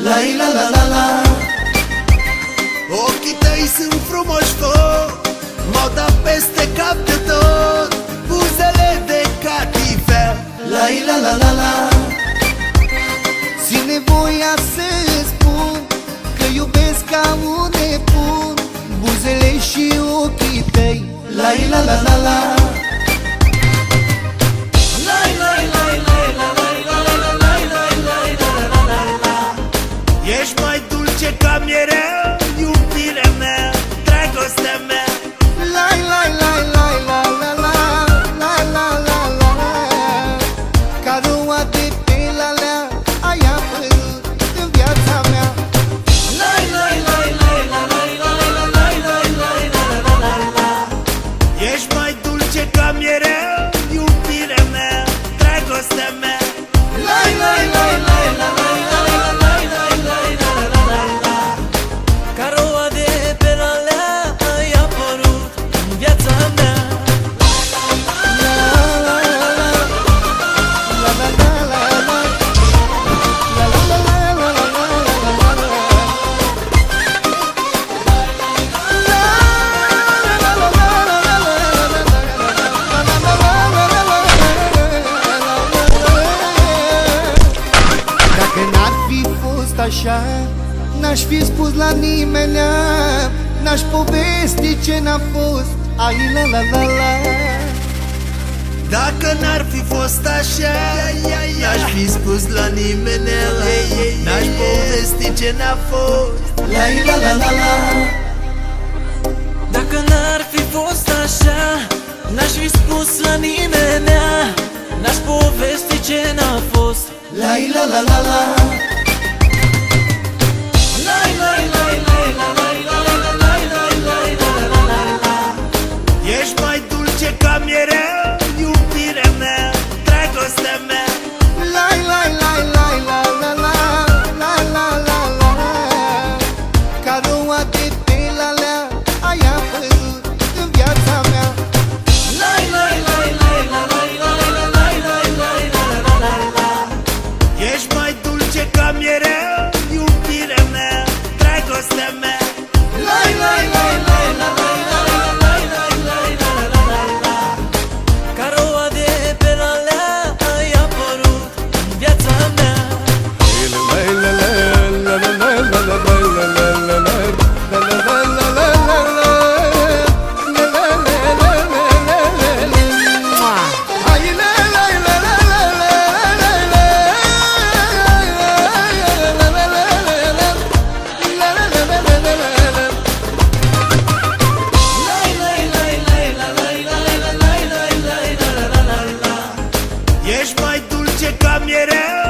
La la la la la. Ochii tăi sunt frumoși foc, m-au dat peste cap de tot. Buzele de catifea. La la la la la. Ține voia să spun că iubesc ca un nebun buzele și ochii tăi. La la la la la. Ești mai dulce ca mierea, iubirea mea, dragostea mea. La la la la la la la la la la la. Ca roa de pe lalea ai apărut în viața mea. La la la la la la la la la la la la la. Ești mai dulce ca mierea, iubirea mea, dragostea mea. La la la la la la. Așa, n-aș fi spus la nimenea, n-aș povesti ce n-a fost. Ai la la la la. Dacă n-ar fi fost așa, n-aș fi spus la nimenea, n-aș povesti ce n-a fost. La la la la la. Dacă n-ar fi fost așa, n-aș fi spus la nimenea, n-aș povesti ce n-a fost. La la la la la. Ești mai dulce ca mierea, iubirea mea, dragostea mea. La la la la la la la la la la la. Ca roa de pe lalea ai apărut în viața mea. La la la la la la la la la la la la. Ești mai dulce ca mierea, iubirea mea, dragostea mea. La la la la la la. Ești mai dulce ca mierea,